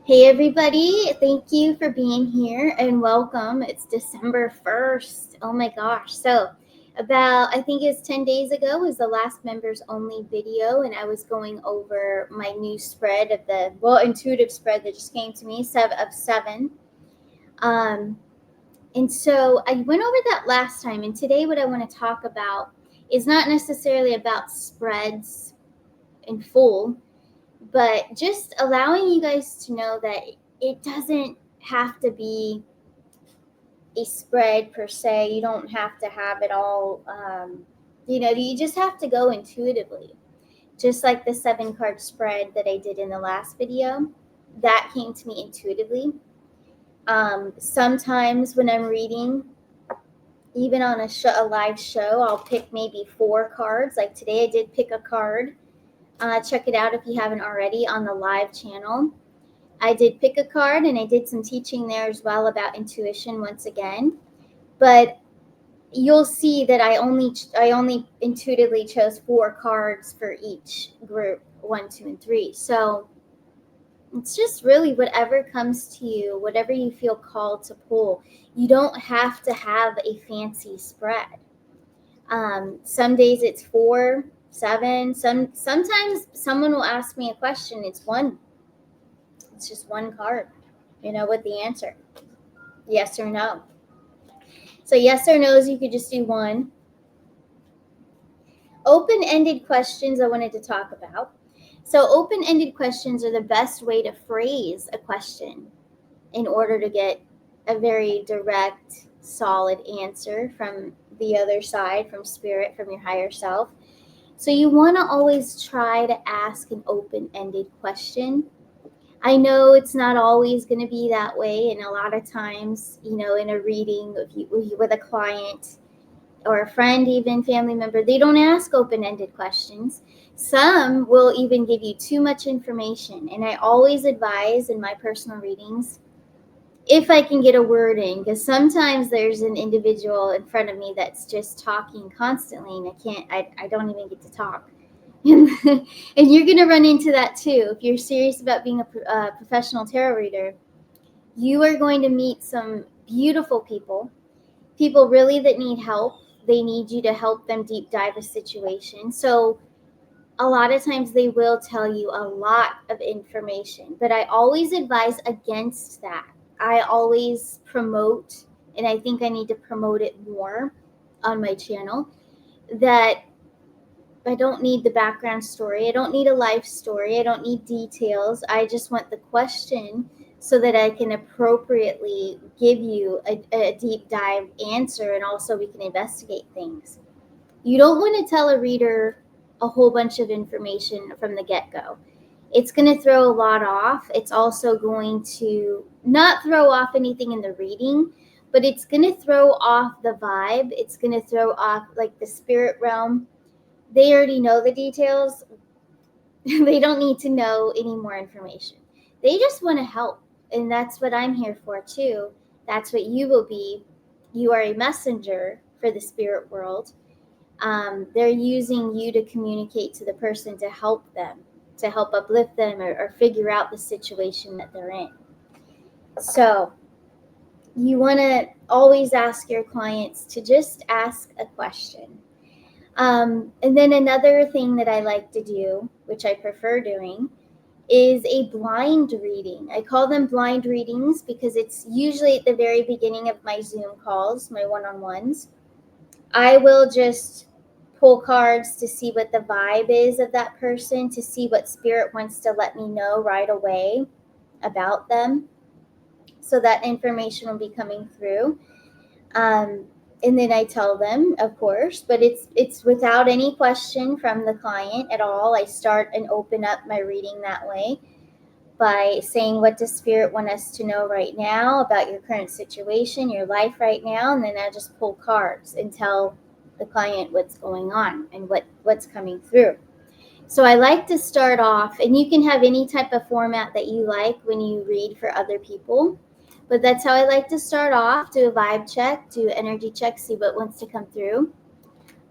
Hey everybody, thank you for being here and welcome. It's December 1st. Oh my gosh. So, about I think it's 10 days ago was the last members only video, and I was going over my new spread of the intuitive spread that just came to me, 7 of 7. Um and so I went over that last time, and today what I want to talk about is not necessarily about spreads in full, but just allowing you guys to know that it doesn't have to be a spread per se. You don't have to have it all. You just have to go intuitively. Just like the 7 card spread that I did in the last video, that came to me intuitively. Sometimes when I'm reading, even on a live show, I'll pick maybe 4 cards. Like today, I did pick a card. Check it out if you haven't already on the live channel. I did pick a card, and I did some teaching there as well about intuition once again. But you'll see that I only intuitively chose 4 cards for each group, 1, 2, and 3. So it's just really whatever comes to you, whatever you feel called to pull. You don't have to have a fancy spread. Some days it's 4, 7. Sometimes someone will ask me a question. It's just 1 card, with the answer. Yes or no. So yes or no's, you could just do 1. Open-ended questions I wanted to talk about. So open-ended questions are the best way to phrase a question in order to get a very direct, solid answer from the other side, from spirit, from your higher self. So you want to always try to ask an open-ended question. I know it's not always going to be that way, and a lot of times, in a reading with a client or a friend, even family member, they don't ask open-ended questions. Some will even give you too much information, and I always advise in my personal readings, if I can get a word in, because sometimes there's an individual in front of me that's just talking constantly, and I don't even get to talk. And you're going to run into that too. If you're serious about being a professional tarot reader, you are going to meet some beautiful people really that need help. They need you to help them deep dive a situation. So a lot of times they will tell you a lot of information, but I always advise against that. I always promote, and I think I need to promote it more on my channel, that I don't need the background story. I don't need a life story. I don't need details. I just want the question so that I can appropriately give you a deep dive answer, and also we can investigate things. You don't want to tell a reader a whole bunch of information from the get-go. It's going to throw a lot off. It's also going to not throw off anything in the reading, but it's going to throw off the vibe. It's going to throw off like the spirit realm. They already know the details. They don't need to know any more information. They just want to help. And that's what I'm here for too. That's what you will be. You are a messenger for the spirit world. They're using you to communicate to the person to help them, to help uplift them or figure out the situation that they're in. So you want to always ask your clients to just ask a question. And then another thing that I like to do, which I prefer doing, is a blind reading. I call them blind readings because it's usually at the very beginning of my Zoom calls, my one-on-ones. I will just pull cards to see what the vibe is of that person, to see what spirit wants to let me know right away about them. So that information will be coming through. And then I tell them, of course, but it's without any question from the client at all. I start and open up my reading that way by saying, what does spirit want us to know right now about your current situation, your life right now? And then I just pull cards and tell the client what's going on and what's coming through. So I like to start off, and you can have any type of format that you like when you read for other people. But that's how I like to start off, do a vibe check, do an energy check, see what wants to come through.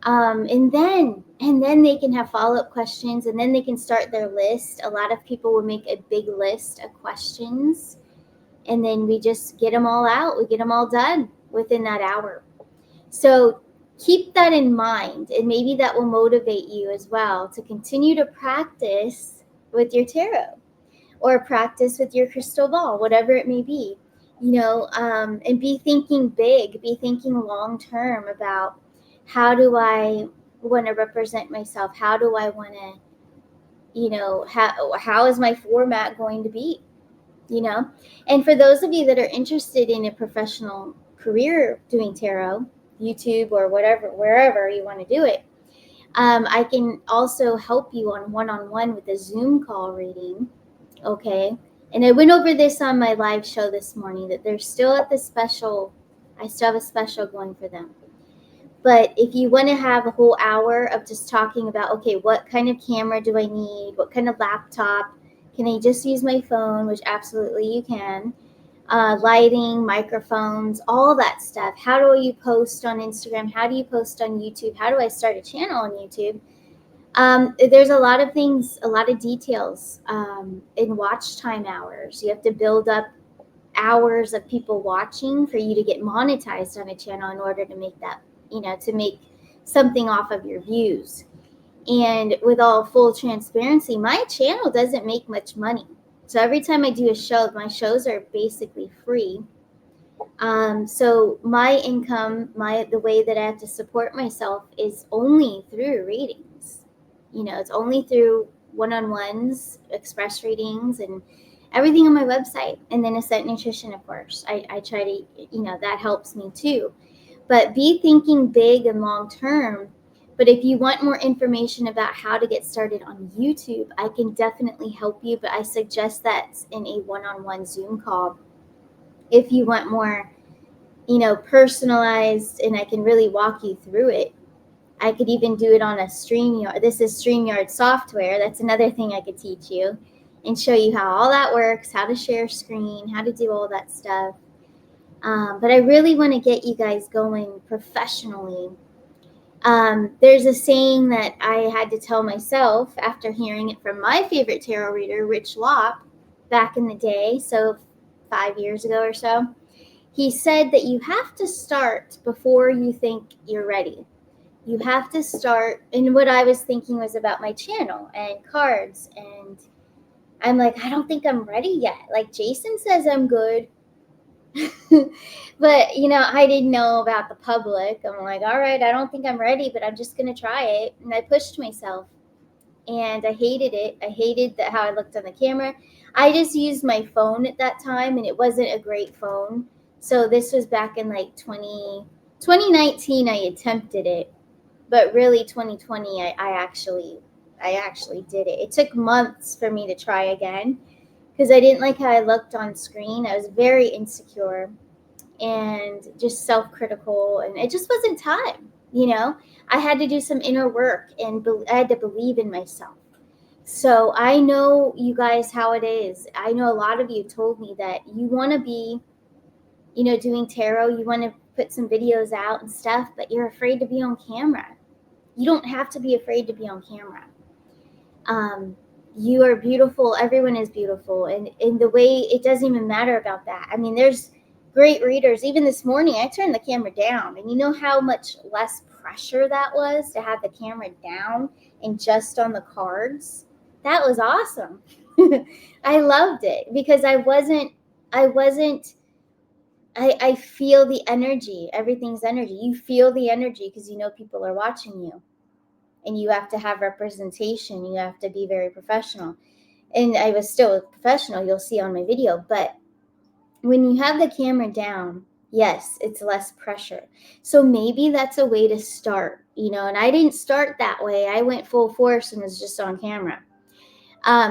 And then they can have follow-up questions, and then they can start their list. A lot of people will make a big list of questions, and then we just get them all out. We get them all done within that hour. So keep that in mind, and maybe that will motivate you as well to continue to practice with your tarot or practice with your crystal ball, whatever it may be. And be thinking big, be thinking long term about, how do I want to represent myself? How do I want to, how is my format going to be? And for those of you that are interested in a professional career doing tarot, YouTube or whatever, wherever you want to do it, I can also help you on one-on-one with a Zoom call reading. Okay. And I went over this on my live show this morning, that they're still at the special. I still have a special going for them. But if you want to have a whole hour of just talking about, okay, what kind of camera do I need? What kind of laptop? Can I just use my phone? Which absolutely you can. Lighting, microphones, all that stuff. How do you post on Instagram? How do you post on YouTube? How do I start a channel on YouTube? There's a lot of things, a lot of details in watch time hours. You have to build up hours of people watching for you to get monetized on a channel in order to make that, to make something off of your views. And with all full transparency, my channel doesn't make much money. So every time I do a show, my shows are basically free. So my income, the way that I have to support myself is only through readings. It's only through one-on-ones, express readings, and everything on my website. And then Ascent Nutrition, of course. I try to, that helps me too. But be thinking big and long term. But if you want more information about how to get started on YouTube, I can definitely help you. But I suggest that in a one-on-one Zoom call. If you want more, personalized, and I can really walk you through it. I could even do it on a StreamYard. This is StreamYard software. That's another thing I could teach you and show you how all that works, how to share screen, how to do all that stuff. But I really want to get you guys going professionally. There's a saying that I had to tell myself after hearing it from my favorite tarot reader, Rich Lopp, back in the day, so 5 years ago or so. He said that you have to start before you think you're ready. You have to start, and what I was thinking was about my channel and cards, and I'm like, I don't think I'm ready yet. Like, Jason says I'm good. But, I didn't know about the public. I'm like, all right, I don't think I'm ready, but I'm just going to try it. And I pushed myself, and I hated it. I hated how I looked on the camera. I just used my phone at that time, and it wasn't a great phone. So this was back in like 2019, I attempted it. But really 2020, I actually did it. It took months for me to try again because I didn't like how I looked on screen. I was very insecure and just self-critical, and it just wasn't time. I had to do some inner work, and I had to believe in myself. So I know, you guys, how it is. I know a lot of you told me that you want to be, doing tarot. You want to put some videos out and stuff, but you're afraid to be on camera. You don't have to be afraid to be on camera. You are beautiful. Everyone is beautiful. And in the way, it doesn't even matter about that. I mean, there's great readers. Even this morning, I turned the camera down. And you know how much less pressure that was to have the camera down and just on the cards? That was awesome. I loved it because I feel the energy. Everything's energy. You feel the energy because people are watching you. And you have to have representation. You have to be very professional. And I was still professional, you'll see on my video. But when you have the camera down, yes, it's less pressure. So maybe that's a way to start, and I didn't start that way. I went full force and was just on camera.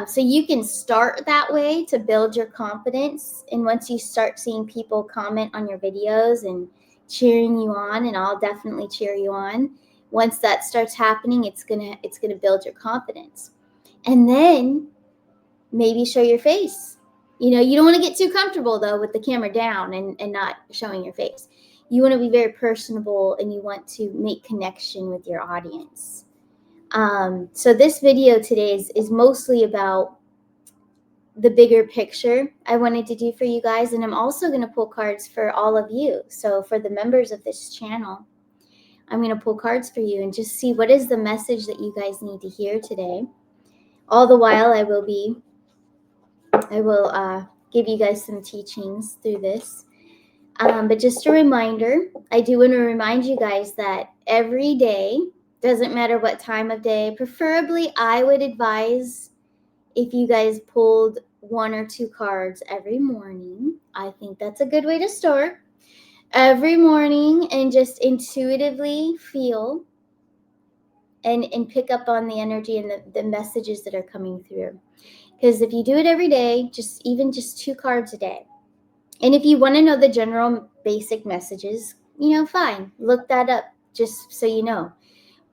So you can start that way to build your confidence. And once you start seeing people comment on your videos and cheering you on, and I'll definitely cheer you on, once that starts happening, it's gonna build your confidence. And then maybe show your face. You don't want to get too comfortable though with the camera down and not showing your face. You want to be very personable, and you want to make connection with your audience. So this video today is mostly about the bigger picture I wanted to do for you guys. And I'm also going to pull cards for all of you. So for the members of this channel, I'm going to pull cards for you and just see what is the message that you guys need to hear today. All the while, I will give you guys some teachings through this. But just a reminder, I do want to remind you guys that every day, doesn't matter what time of day, preferably I would advise if you guys pulled 1 or 2 cards every morning. I think that's a good way to start. Every morning, and just intuitively feel and pick up on the energy and the messages that are coming through. Because if you do it every day, even just 2 cards a day. And if you want to know the general basic messages, fine. Look that up just so you know.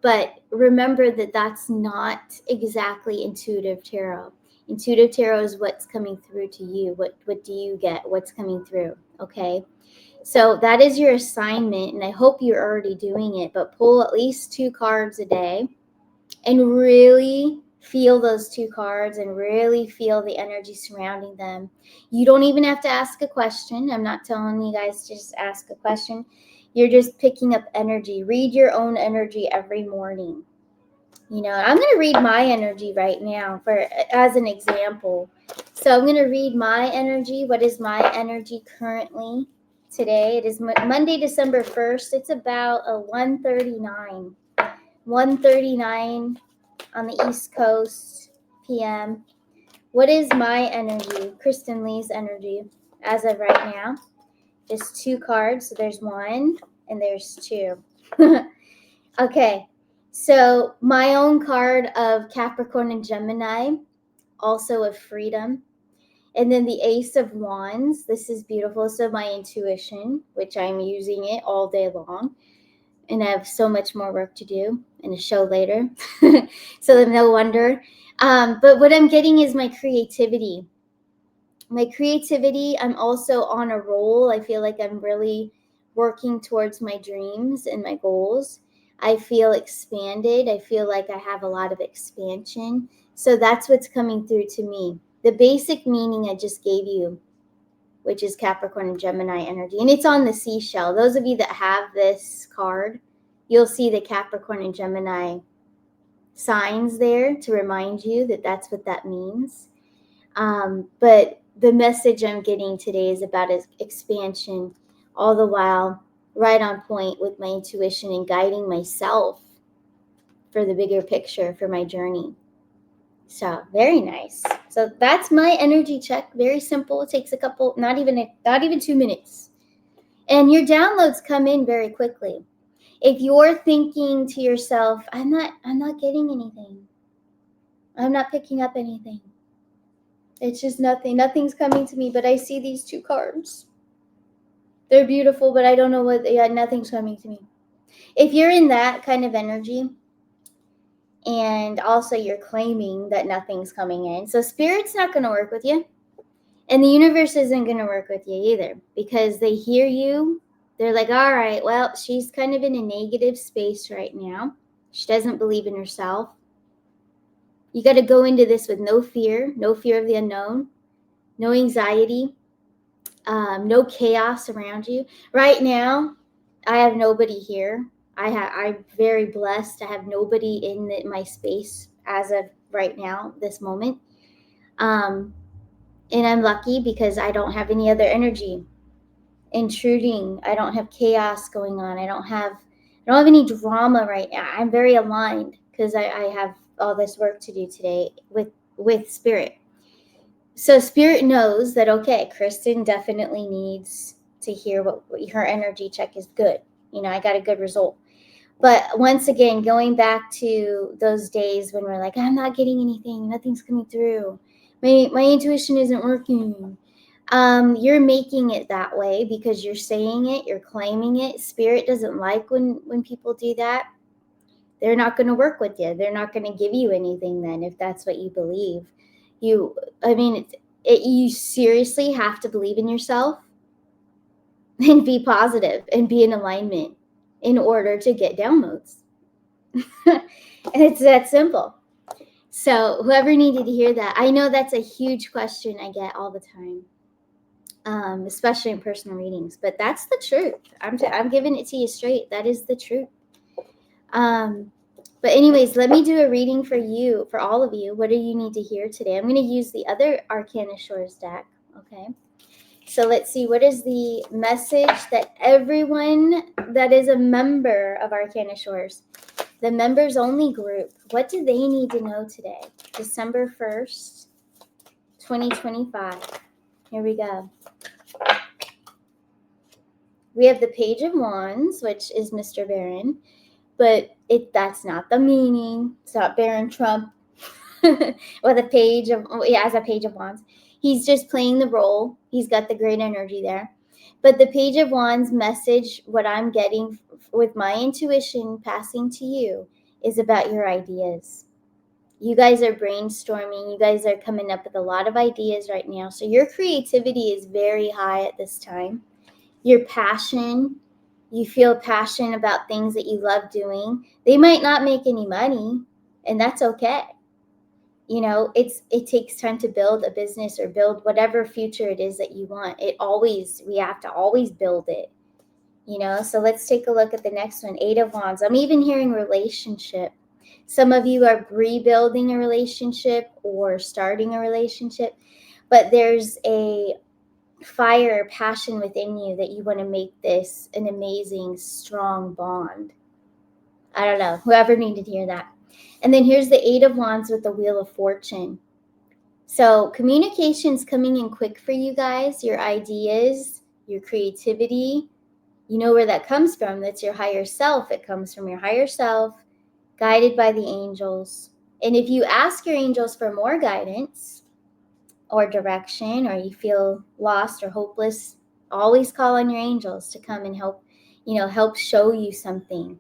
But remember that that's not exactly intuitive tarot. Intuitive tarot is what's coming through to you. What do you get? What's coming through? Okay. So that is your assignment, and I hope you're already doing it, but pull at least 2 cards a day and really feel those 2 cards and really feel the energy surrounding them. You don't even have to ask a question. I'm not telling you guys to just ask a question. You're just picking up energy. Read your own energy every morning. I'm going to read my energy right now as an example. So I'm going to read my energy. What is my energy currently today? It is Monday, December 1st. It's about a 1:39. 1:39 on the East Coast PM. What is my energy? Kristen Leigh's energy as of right now. Just 2 cards. So there's 1 and there's 2. Okay. So my own card of Capricorn and Gemini, also of freedom. And then the Ace of Wands. This is beautiful. So my intuition, which I'm using it all day long. And I have so much more work to do in a show later. So no wonder. But what I'm getting is my creativity. My creativity, I'm also on a roll. I feel like I'm really working towards my dreams and my goals. I feel expanded. I feel like I have a lot of expansion. So that's what's coming through to me. The basic meaning I just gave you, which is Capricorn and Gemini energy. And it's on the seashell. Those of you that have this card, you'll see the Capricorn and Gemini signs there to remind you that that's what that means. But the message I'm getting today is about expansion, all the while right on point with my intuition and guiding myself for the bigger picture for my journey. So very nice. So that's my energy check. Very simple. It takes a couple, not even 2 minutes. And your downloads come in very quickly. If you're thinking to yourself, I'm not getting anything. I'm not picking up anything. It's just nothing's coming to me, but I see these 2 cards. They're beautiful, but I don't know nothing's coming to me. If you're in that kind of energy, and also you're claiming that nothing's coming in, so Spirit's not going to work with you, and the universe isn't going to work with you either, because they hear you. They're like, all right, well, she's kind of in a negative space right now. She doesn't believe in herself. You got to go into this with no fear of the unknown, no anxiety, no chaos around you. Right now, I have nobody here. I'm very blessed to have nobody in my space as of right now, this moment. And I'm lucky because I don't have any other energy intruding. I don't have chaos going on. I don't have any drama right now. I'm very aligned because I have all this work to do today with Spirit. So Spirit knows that, okay, Kristen definitely needs to hear what her energy check is good. I got a good result. But once again, going back to those days when we're like, I'm not getting anything, nothing's coming through, my intuition isn't working. You're making it that way because you're saying it, you're claiming it. Spirit doesn't like when people do that. They're not going to work with you. They're not going to give you anything then if that's what you believe. You seriously have to believe in yourself. and be positive and be in alignment in order to get downloads. And it's that simple. So whoever needed to hear that, I know that's a huge question I get all the time, especially in personal readings, but that's the truth. I'm giving it to you straight. That is the truth. But anyways, let me do a reading for you, for all of you. What do you need to hear today? I'm going to use the other Arcana Shores deck. Okay. So let's see, what is the message that everyone that is a member of Arcana Shores, the members only group, what do they need to know today? December 1st, 2025. Here we go. We have the Page of Wands, which is Mr. Baron, but that's not the meaning. It's not Baron Trump or the Page of, as a Page of Wands. He's just playing the role. He's got the great energy there. But the Page of Wands message, what I'm getting with my intuition passing to you, is about your ideas. You guys are brainstorming. You guys are coming up with a lot of ideas right now. So your creativity is very high at this time. Your passion, you feel passionate about things that you love doing. They might not make any money, and that's okay. You know, it takes time to build a business or build whatever future it is that you want. We have to always build it, you know. So let's take a look at the next one, Eight of Wands. I'm even hearing relationship. Some of you are rebuilding a relationship or starting a relationship, but there's a fire, passion within you that you want to make this an amazing, strong bond. I don't know, whoever needed to hear that. And then here's the Eight of Wands with the Wheel of Fortune. So communication's coming in quick for you guys, your ideas, your creativity. You know where that comes from. That's your higher self. It comes from your higher self, guided by the angels. And if you ask your angels for more guidance or direction, or you feel lost or hopeless, always call on your angels to come and help show you something.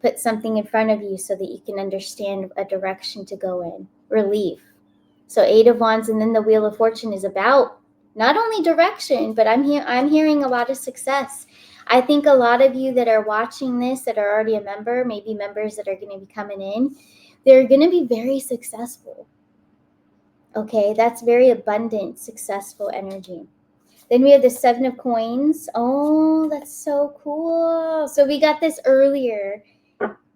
Put something in front of you so that you can understand a direction to go in. Relief. So Eight of Wands, and then the Wheel of Fortune is about not only direction, but I'm hearing a lot of success. I think a lot of you that are watching this that are already a member, maybe members that are going to be coming in, they're going to be very successful. Okay, that's very abundant, successful energy. Then we have the Seven of Coins. Oh, that's so cool. So we got this earlier.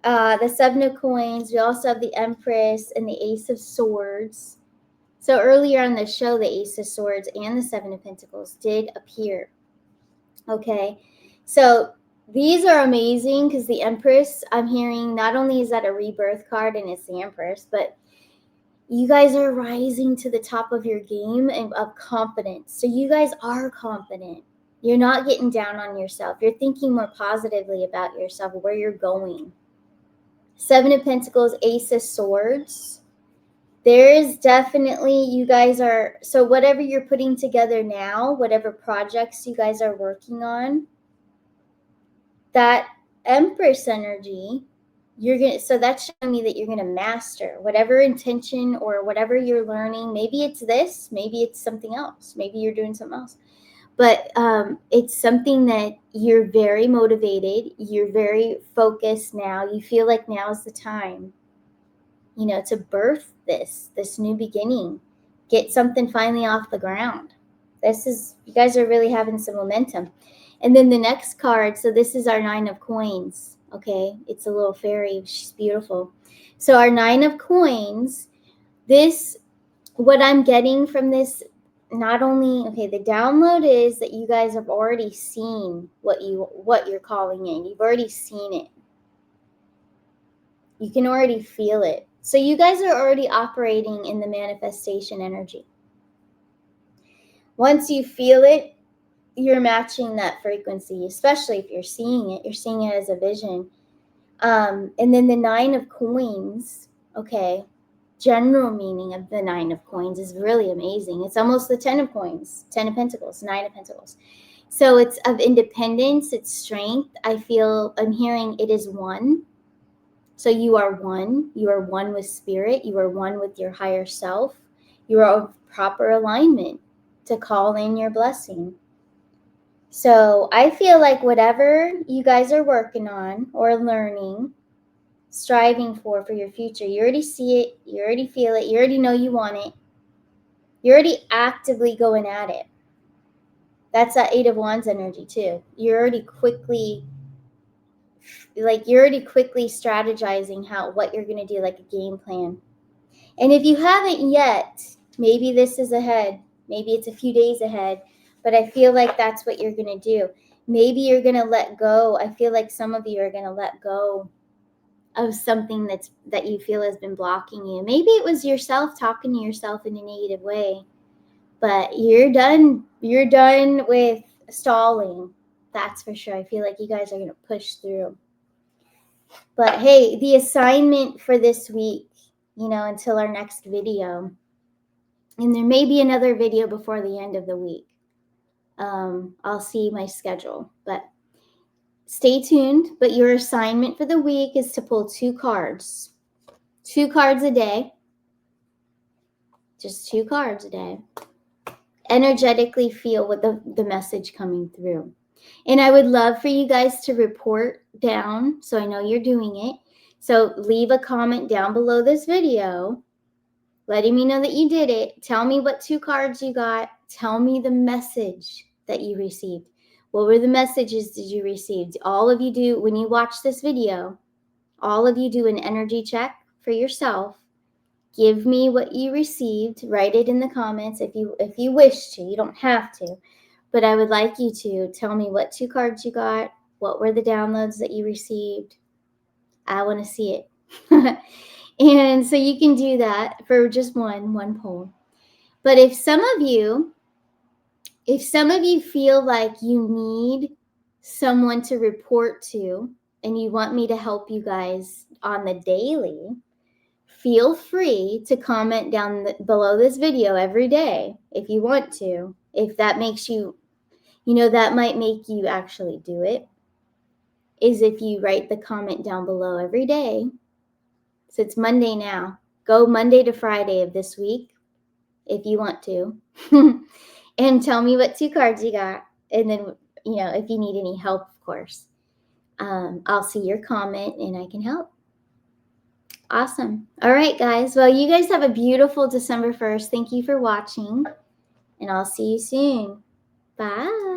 The Seven of Coins. We also have the Empress and the Ace of Swords. So earlier on the show, the Ace of Swords and the Seven of Pentacles did appear. Okay, so these are amazing because the Empress, I'm hearing, not only is that a rebirth card and it's the Empress, but you guys are rising to the top of your game and of confidence. So you guys are confident. You're not getting down on yourself. You're thinking more positively about yourself, where you're going. Seven of Pentacles, Ace of Swords. There is definitely, you guys are, so whatever you're putting together now, whatever projects you guys are working on, that Empress energy, so that's showing me that you're going to master whatever intention or whatever you're learning. Maybe it's this, maybe it's something else. Maybe you're doing something else. But it's something that you're very motivated. You're very focused now. You feel like now is the time, to birth this new beginning. Get something finally off the ground. You guys are really having some momentum. And then the next card, so this is our Nine of Coins. Okay, it's a little fairy. She's beautiful. So our Nine of Coins, what I'm getting from this, not only, the download is that you guys have already seen what you're calling in. You've already seen it. You can already feel it. So you guys are already operating in the manifestation energy. Once you feel it, you're matching that frequency, especially if you're seeing it as a vision. And then the Nine of Coins, general meaning of the Nine of Coins is really amazing. It's almost the 10 of Coins, 10 of Pentacles, 9 of Pentacles. So it's of independence, it's strength. I'm hearing it is one. So you are one. You are one with spirit. You are one with your higher self. You are of proper alignment to call in your blessing. So I feel like whatever you guys are working on or learning, striving for your future, you already see it, you already feel it, you already know you want it. You're already actively going at it. That's that Eight of Wands energy too. You're already quickly strategizing what you're going to do, like a game plan. And if you haven't yet, maybe this is ahead. Maybe it's a few days ahead, but I feel like that's what you're going to do. Maybe you're going to let go. I feel like some of you are going to let go of something that you feel has been blocking you. Maybe it was yourself talking to yourself in a negative way, but you're done with stalling. That's for sure. I feel like you guys are going to push through. But hey, the assignment for this week, until our next video, and there may be another video before the end of the week. I'll see my schedule, but stay tuned. But your assignment for the week is to pull 2 cards. 2 cards a day. Just 2 cards a day. Energetically feel what the message coming through. And I would love for you guys to report down so I know you're doing it. So leave a comment down below this video letting me know that you did it. Tell me what 2 cards you got. Tell me the message that you received. What were the messages did you receive? All of you do, when you watch this video, all of you do an energy check for yourself. Give me what you received. Write it in the comments if you wish to. You don't have to. But I would like you to tell me what 2 cards you got. What were the downloads that you received? I want to see it. And so you can do that for just one poll. But if some of you feel like you need someone to report to and you want me to help you guys on the daily, feel free to comment down below this video every day if you want to. If that makes you, that might make you actually do it, is if you write the comment down below every day. So it's Monday now. Go Monday to Friday of this week if you want to. And tell me what 2 cards you got. And then, if you need any help, of course, I'll see your comment and I can help. Awesome. All right, guys. Well, you guys have a beautiful December 1st. Thank you for watching, and I'll see you soon. Bye.